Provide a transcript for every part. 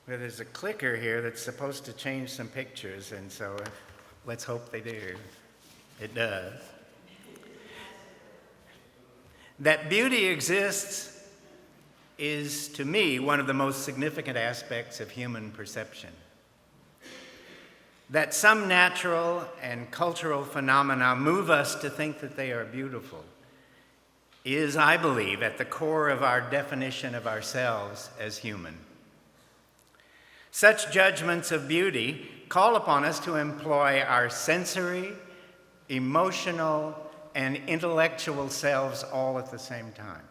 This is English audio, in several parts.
Well, there's a clicker here that's supposed to change some pictures, and so let's hope they do. It does. That beauty exists is, to me, one of the most significant aspects of human perception. That some natural and cultural phenomena move us to think that they are beautiful is, I believe, at the core of our definition of ourselves as human. Such judgments of beauty call upon us to employ our sensory, emotional, and intellectual selves all at the same time.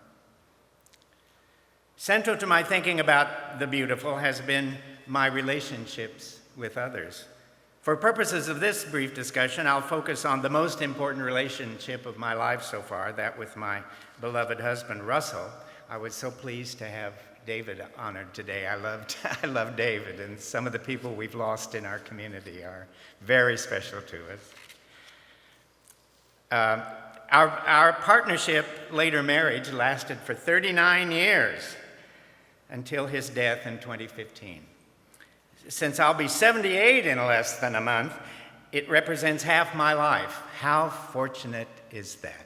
Central to my thinking about the beautiful has been my relationships with others. For purposes of this brief discussion, I'll focus on the most important relationship of my life so far, that with my beloved husband, Russell. I was so pleased to have David honored today. I love David, and some of the people we've lost in our community are very special to us. Our partnership, later marriage, lasted for 39 years until his death in 2015. Since I'll be 78 in less than a month, it represents half my life. How fortunate is that?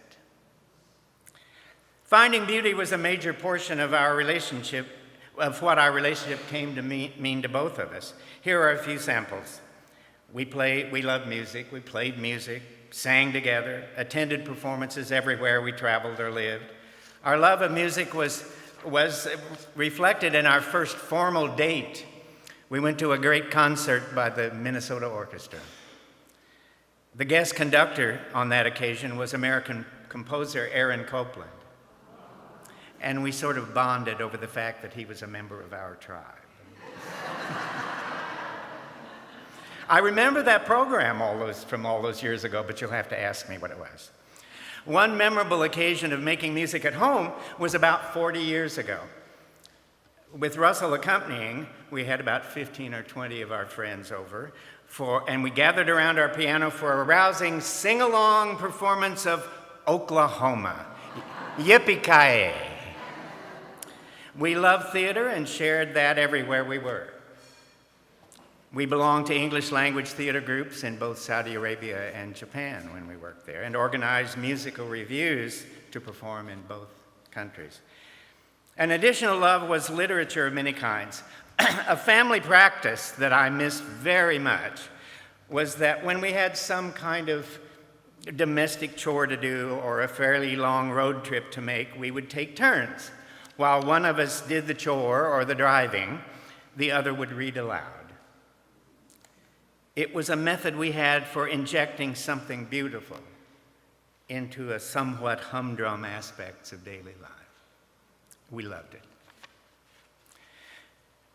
Finding beauty was a major portion of our relationship, of what our relationship came to mean to both of us. Here are a few samples. We loved music, we played music, sang together, attended performances everywhere we traveled or lived. Our love of music was reflected in our first formal date. We went to a great concert by the Minnesota Orchestra. The guest conductor on that occasion was American composer Aaron Copland. And we sort of bonded over the fact that he was a member of our tribe. I remember that program from all those years ago, but you'll have to ask me what it was. One memorable occasion of making music at home was about 40 years ago. With Russell accompanying, we had about 15 or 20 of our friends over, and we gathered around our piano for a rousing sing-along performance of Oklahoma. Yippee-ki-yay! We loved theater and shared that everywhere we were. We belonged to English language theater groups in both Saudi Arabia and Japan when we worked there, and organized musical reviews to perform in both countries. An additional love was literature of many kinds. A family practice that I missed very much was that when we had some kind of domestic chore to do or a fairly long road trip to make, we would take turns. While one of us did the chore or the driving, the other would read aloud. It was a method we had for injecting something beautiful into a somewhat humdrum aspects of daily life. We loved it.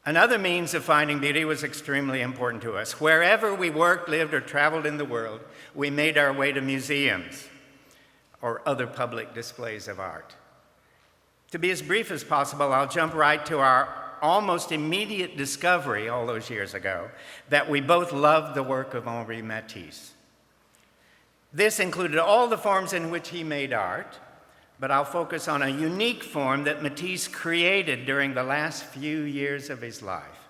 Another means of finding beauty was extremely important to us. Wherever we worked, lived, or traveled in the world, we made our way to museums or other public displays of art. To be as brief as possible, I'll jump right to our almost immediate discovery all those years ago that we both loved the work of Henri Matisse. This included all the forms in which he made art, but I'll focus on a unique form that Matisse created during the last few years of his life.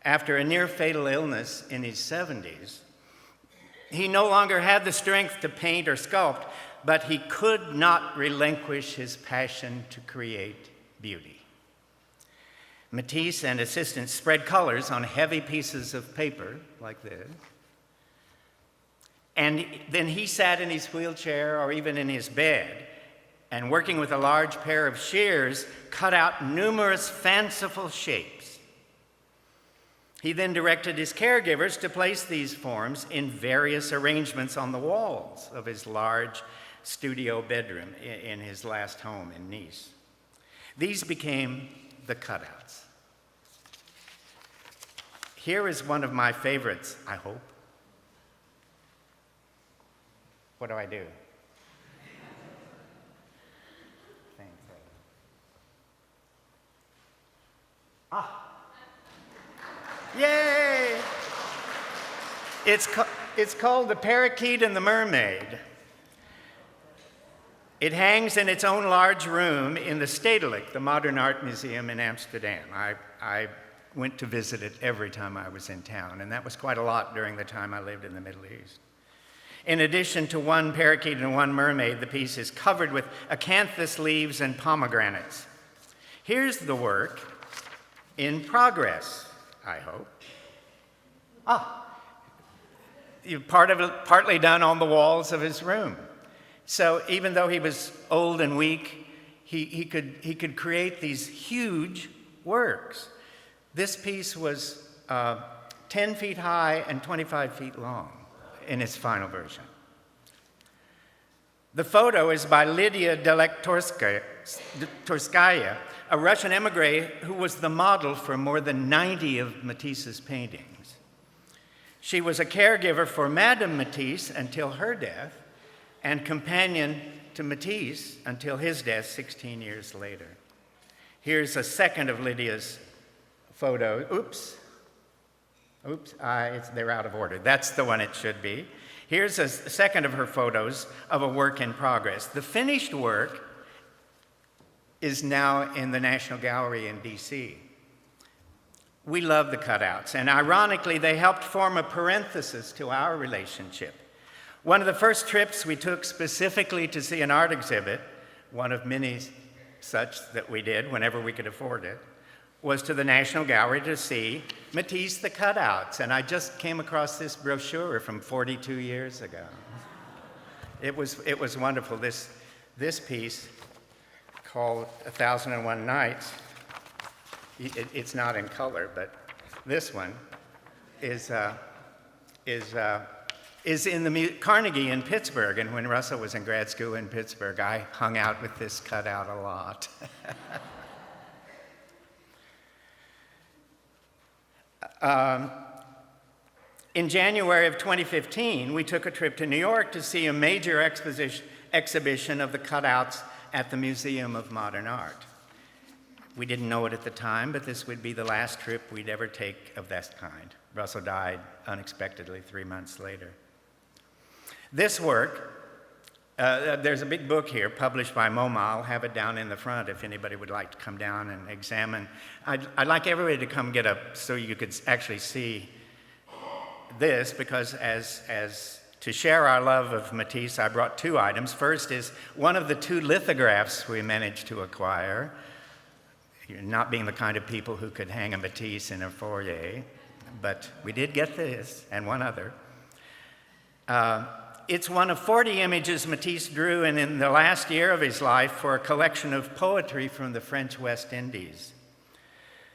After a near-fatal illness in his 70s, he no longer had the strength to paint or sculpt, but he could not relinquish his passion to create beauty. Matisse and assistants spread colors on heavy pieces of paper like this, and then he sat in his wheelchair or even in his bed, and working with a large pair of shears, cut out numerous fanciful shapes. He then directed his caregivers to place these forms in various arrangements on the walls of his large studio bedroom in his last home in Nice. These became the cutouts. Here is one of my favorites, I hope. What do I do? Yay! It's called The Parakeet and the Mermaid. It hangs in its own large room in the Stedelijk, the Modern Art Museum in Amsterdam. I went to visit it every time I was in town, and that was quite a lot during the time I lived in the Middle East. In addition to one parakeet and one mermaid, the piece is covered with acanthus leaves and pomegranates. Here's the work in progress, I hope. Part of it partly done on the walls of his room. So even though he was old and weak, he could create these huge works. This piece was 10 feet high and 25 feet long in its final version. The photo is by Lydia Delektorskaya, a Russian emigre who was the model for more than 90 of Matisse's paintings. She was a caregiver for Madame Matisse until her death, and companion to Matisse until his death 16 years later. Here's a second of Lydia's photos. They're out of order. That's the one it should be. Here's a second of her photos of a work in progress. The finished work is now in the National Gallery in DC. We love the cutouts, and ironically, they helped form a parenthesis to our relationship. One of the first trips we took specifically to see an art exhibit, one of many such that we did whenever we could afford it, was to the National Gallery to see Matisse the Cutouts, and I just came across this brochure from 42 years ago. It was wonderful. This piece, called 1001 Nights, it's not in color, but this one is in the Carnegie in Pittsburgh, and when Russell was in grad school in Pittsburgh, I hung out with this cutout a lot. In January of 2015, we took a trip to New York to see a major exhibition of the cutouts at the Museum of Modern Art. We didn't know it at the time, but this would be the last trip we'd ever take of that kind. Russell died unexpectedly 3 months later. This work, there's a big book here published by MoMA. I'll have it down in the front if anybody would like to come down and examine. I'd like everybody to come get up so you could actually see this, because as to share our love of Matisse, I brought two items. First is one of the two lithographs we managed to acquire, not being the kind of people who could hang a Matisse in a foyer, but we did get this and one other. It's one of 40 images Matisse drew in the last year of his life for a collection of poetry from the French West Indies.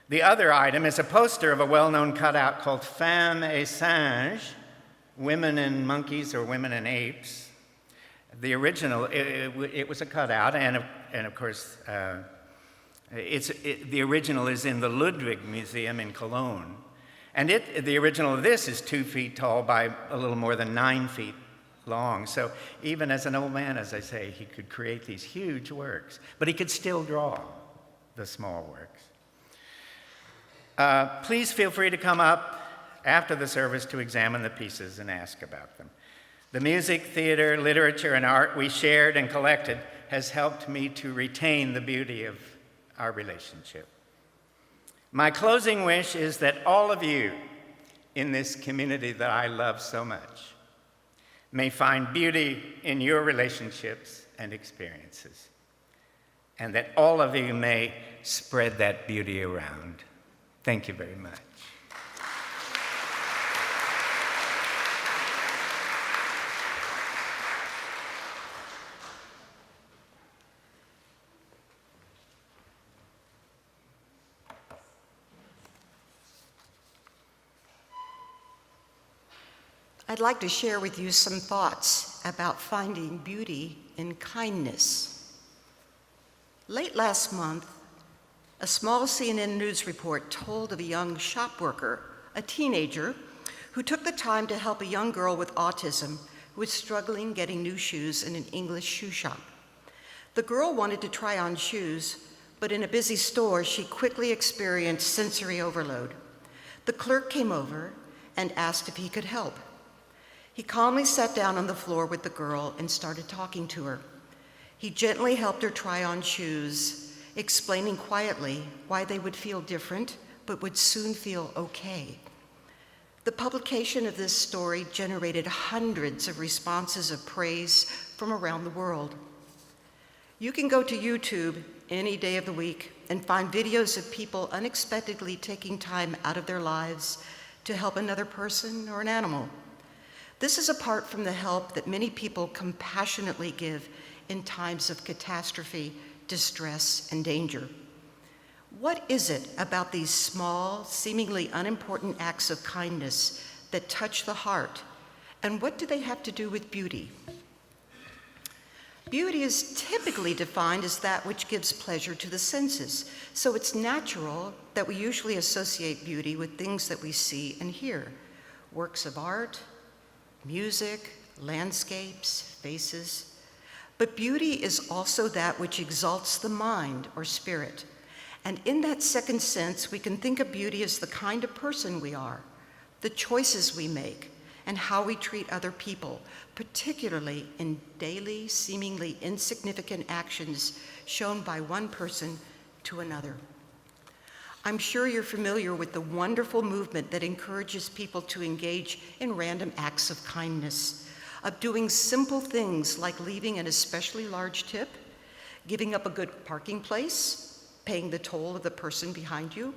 The other item is a poster of a well-known cutout called Femmes et Singes, Women and Monkeys or Women and Apes. The original, it was a cutout, and of course, the original is in the Ludwig Museum in Cologne. And the original of this is 2 feet tall by a little more than 9 feet long. So even as an old man, as I say, he could create these huge works, but he could still draw the small works. Please feel free to come up after the service to examine the pieces and ask about them. The music, theater, literature, and art we shared and collected has helped me to retain the beauty of our relationship. My closing wish is that all of you in this community that I love so much may find beauty in your relationships and experiences, and that all of you may spread that beauty around. Thank you very much. I'd like to share with you some thoughts about finding beauty in kindness. Late last month, a small CNN news report told of a young shop worker, a teenager, who took the time to help a young girl with autism who was struggling getting new shoes in an English shoe shop. The girl wanted to try on shoes, but in a busy store, she quickly experienced sensory overload. The clerk came over and asked if he could help. He calmly sat down on the floor with the girl and started talking to her. He gently helped her try on shoes, explaining quietly why they would feel different but would soon feel okay. The publication of this story generated hundreds of responses of praise from around the world. You can go to YouTube any day of the week and find videos of people unexpectedly taking time out of their lives to help another person or an animal. This is apart from the help that many people compassionately give in times of catastrophe, distress, and danger. What is it about these small, seemingly unimportant acts of kindness that touch the heart, and what do they have to do with beauty? Beauty is typically defined as that which gives pleasure to the senses, so it's natural that we usually associate beauty with things that we see and hear: works of art, music, landscapes, faces. But beauty is also that which exalts the mind or spirit. And in that second sense, we can think of beauty as the kind of person we are, the choices we make, and how we treat other people, particularly in daily, seemingly insignificant actions shown by one person to another. I'm sure you're familiar with the wonderful movement that encourages people to engage in random acts of kindness, of doing simple things like leaving an especially large tip, giving up a good parking place, paying the toll of the person behind you.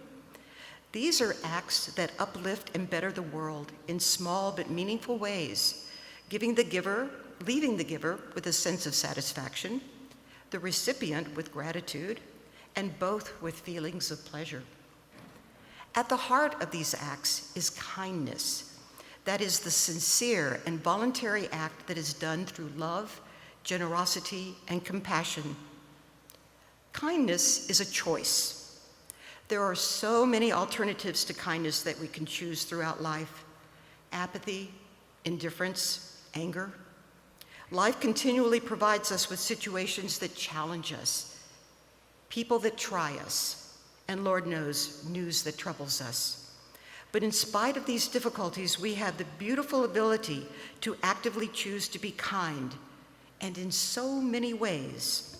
These are acts that uplift and better the world in small but meaningful ways, leaving the giver with a sense of satisfaction, the recipient with gratitude, and both with feelings of pleasure. At the heart of these acts is kindness. That is the sincere and voluntary act that is done through love, generosity, and compassion. Kindness is a choice. There are so many alternatives to kindness that we can choose throughout life: apathy, indifference, anger. Life continually provides us with situations that challenge us, people that try us, and Lord knows, news that troubles us. But in spite of these difficulties, we have the beautiful ability to actively choose to be kind, and in so many ways.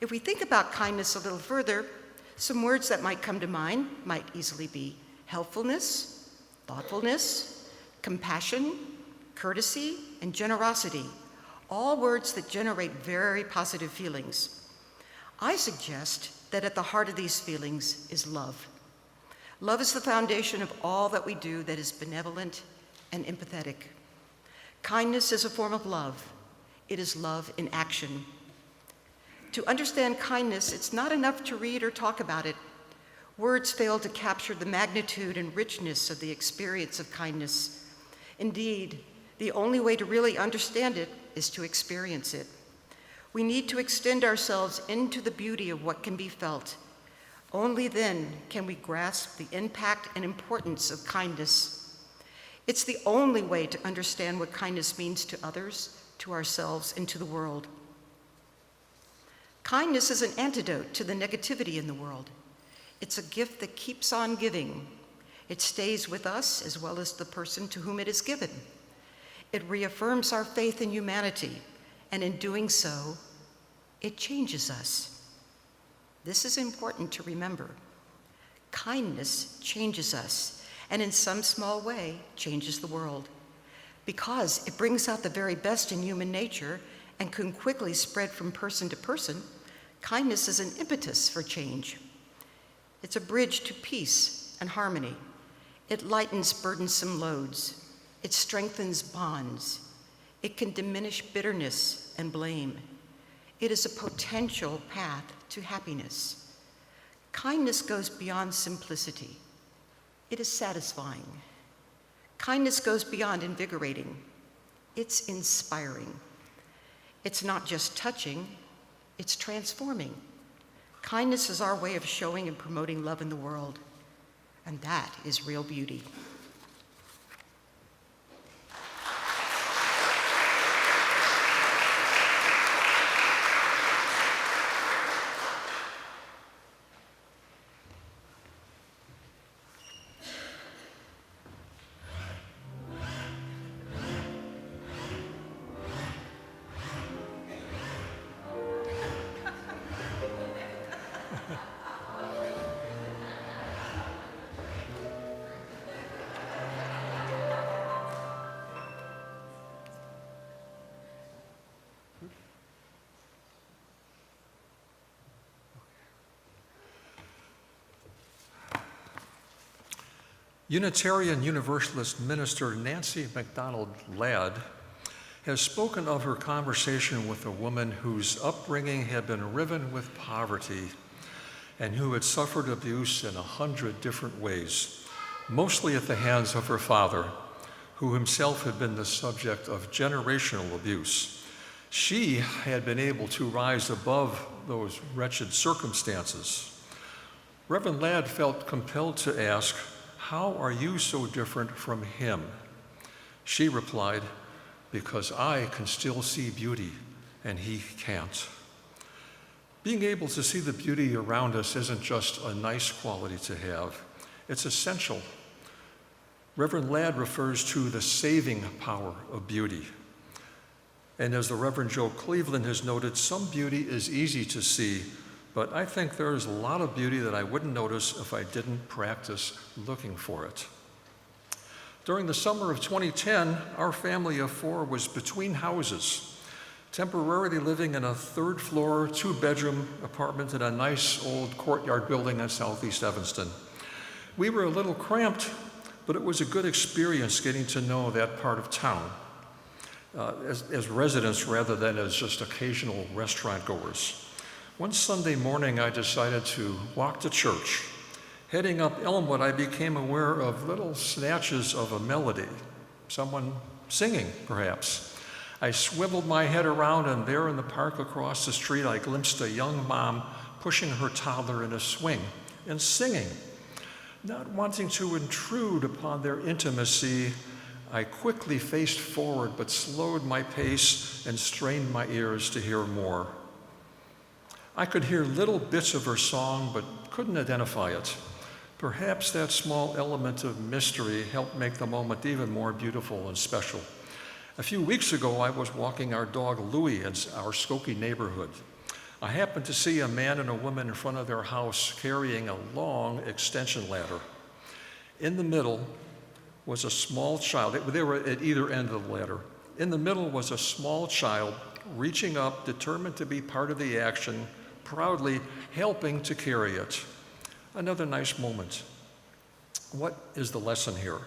If we think about kindness a little further, some words that might come to mind might easily be helpfulness, thoughtfulness, compassion, courtesy, and generosity, all words that generate very positive feelings. I suggest that at the heart of these feelings is love. Love is the foundation of all that we do that is benevolent and empathetic. Kindness is a form of love. It is love in action. To understand kindness, it's not enough to read or talk about it. Words fail to capture the magnitude and richness of the experience of kindness. Indeed, the only way to really understand it is to experience it. We need to extend ourselves into the beauty of what can be felt. Only then can we grasp the impact and importance of kindness. It's the only way to understand what kindness means to others, to ourselves, and to the world. Kindness is an antidote to the negativity in the world. It's a gift that keeps on giving. It stays with us as well as the person to whom it is given. It reaffirms our faith in humanity, and in doing so, it changes us. This is important to remember. Kindness changes us, and in some small way, changes the world. Because it brings out the very best in human nature and can quickly spread from person to person, kindness is an impetus for change. It's a bridge to peace and harmony. It lightens burdensome loads. It strengthens bonds. It can diminish bitterness and blame. It is a potential path to happiness. Kindness goes beyond simplicity. It is satisfying. Kindness goes beyond invigorating. It's inspiring. It's not just touching, it's transforming. Kindness is our way of showing and promoting love in the world, and that is real beauty. Unitarian Universalist minister Nancy MacDonald Ladd has spoken of her conversation with a woman whose upbringing had been riven with poverty and who had suffered abuse in 100 different ways, mostly at the hands of her father, who himself had been the subject of generational abuse. She had been able to rise above those wretched circumstances. Reverend Ladd felt compelled to ask, "How are you so different from him?" She replied, "Because I can still see beauty and he can't." Being able to see the beauty around us isn't just a nice quality to have, it's essential. Reverend Ladd refers to the saving power of beauty. And as the Reverend Joe Cleveland has noted, some beauty is easy to see, but I think there's a lot of beauty that I wouldn't notice if I didn't practice looking for it. During the summer of 2010, our family of four was between houses, temporarily living in a third-floor, two-bedroom apartment in a nice old courtyard building in Southeast Evanston. We were a little cramped, but it was a good experience getting to know that part of town as residents rather than as just occasional restaurant goers. One Sunday morning, I decided to walk to church. Heading up Elmwood, I became aware of little snatches of a melody, someone singing, perhaps. I swiveled my head around, and there in the park across the street, I glimpsed a young mom pushing her toddler in a swing and singing. Not wanting to intrude upon their intimacy, I quickly faced forward but slowed my pace and strained my ears to hear more. I could hear little bits of her song but couldn't identify it. Perhaps that small element of mystery helped make the moment even more beautiful and special. A few weeks ago, I was walking our dog Louie in our Skokie neighborhood. I happened to see a man and a woman in front of their house carrying a long extension ladder. In the middle was a small child. They were at either end of the ladder. In the middle was a small child reaching up, determined to be part of the action, proudly helping to carry it. Another nice moment. What is the lesson here?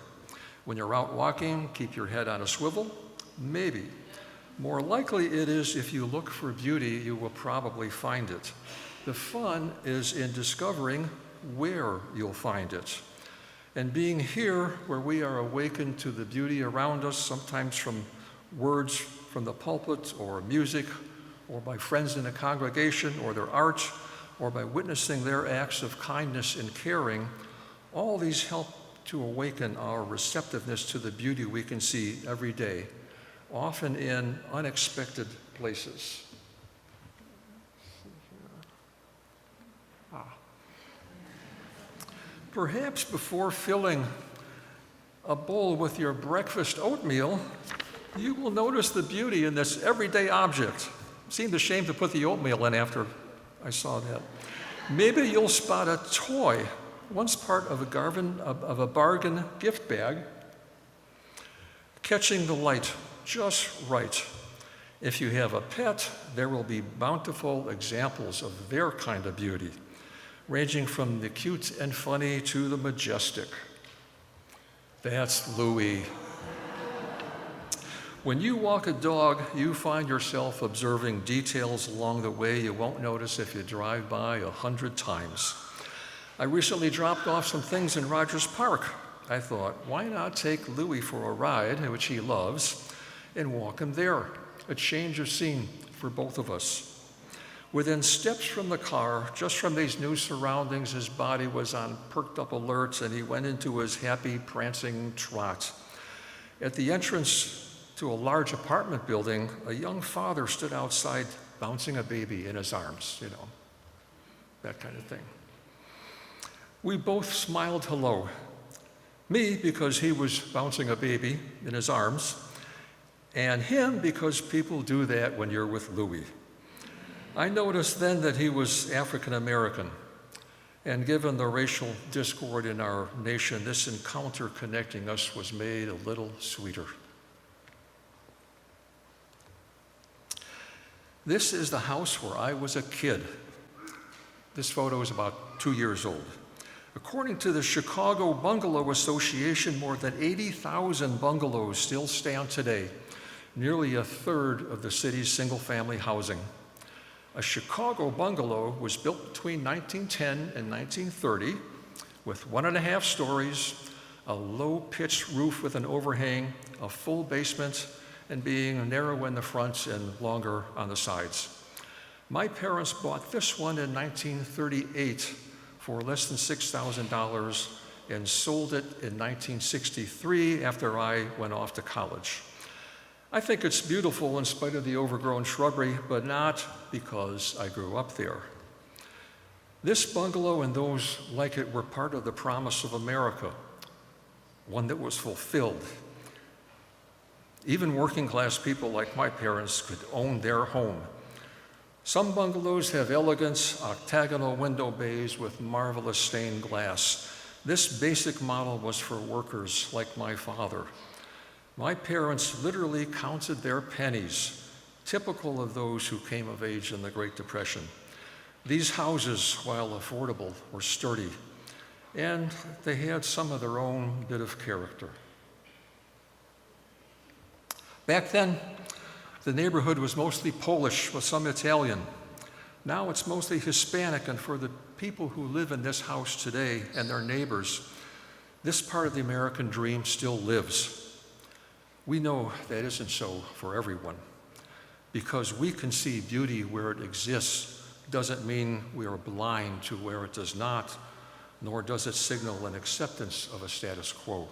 When you're out walking, keep your head on a swivel? Maybe. More likely it is if you look for beauty, you will probably find it. The fun is in discovering where you'll find it. And being here where we are awakened to the beauty around us, sometimes from words from the pulpit or music, or by friends in a congregation or their art, or by witnessing their acts of kindness and caring, all these help to awaken our receptiveness to the beauty we can see every day, often in unexpected places. Perhaps before filling a bowl with your breakfast oatmeal, you will notice the beauty in this everyday object. It seemed a shame to put the oatmeal in after I saw that. Maybe you'll spot a toy, once part of a bargain gift bag, catching the light just right. If you have a pet, there will be bountiful examples of their kind of beauty, ranging from the cute and funny to the majestic. That's Louie. When you walk a dog, you find yourself observing details along the way you won't notice if you drive by 100 times. I recently dropped off some things in Rogers Park. I thought, why not take Louie for a ride, which he loves, and walk him there? A change of scene for both of us. Within steps from the car, just from these new surroundings, his body was on perked up alert, and he went into his happy, prancing trot. At the entrance to a large apartment building, a young father stood outside bouncing a baby in his arms, that kind of thing. We both smiled hello. Me, because he was bouncing a baby in his arms, and him, because people do that when you're with Louie. I noticed then that he was African American, and given the racial discord in our nation, this encounter connecting us was made a little sweeter. This is the house where I was a kid. This photo is about 2 years old. According to the Chicago Bungalow Association, more than 80,000 bungalows still stand today, nearly a third of the city's single-family housing. A Chicago bungalow was built between 1910 and 1930 with 1.5 stories, a low-pitched roof with an overhang, a full basement, and being narrow in the front and longer on the sides. My parents bought this one in 1938 for less than $6,000 and sold it in 1963 after I went off to college. I think it's beautiful in spite of the overgrown shrubbery, but not because I grew up there. This bungalow and those like it were part of the promise of America, one that was fulfilled. Even working class people like my parents could own their home. Some bungalows have elegant octagonal window bays with marvelous stained glass. This basic model was for workers like my father. My parents literally counted their pennies, typical of those who came of age in the Great Depression. These houses, while affordable, were sturdy, and they had some of their own bit of character. Back then, the neighborhood was mostly Polish with some Italian. Now it's mostly Hispanic, and for the people who live in this house today and their neighbors, this part of the American dream still lives. We know that isn't so for everyone. Because we can see beauty where it exists doesn't mean we are blind to where it does not, nor does it signal an acceptance of a status quo.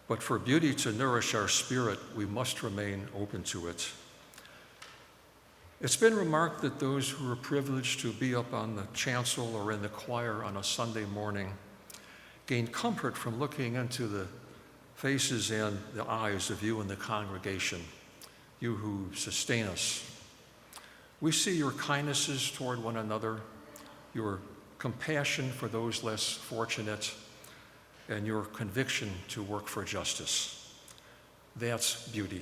But for beauty to nourish our spirit, we must remain open to it. It's been remarked that those who are privileged to be up on the chancel or in the choir on a Sunday morning gain comfort from looking into the faces and the eyes of you in the congregation, you who sustain us. We see your kindnesses toward one another, your compassion for those less fortunate, and your conviction to work for justice. That's beauty.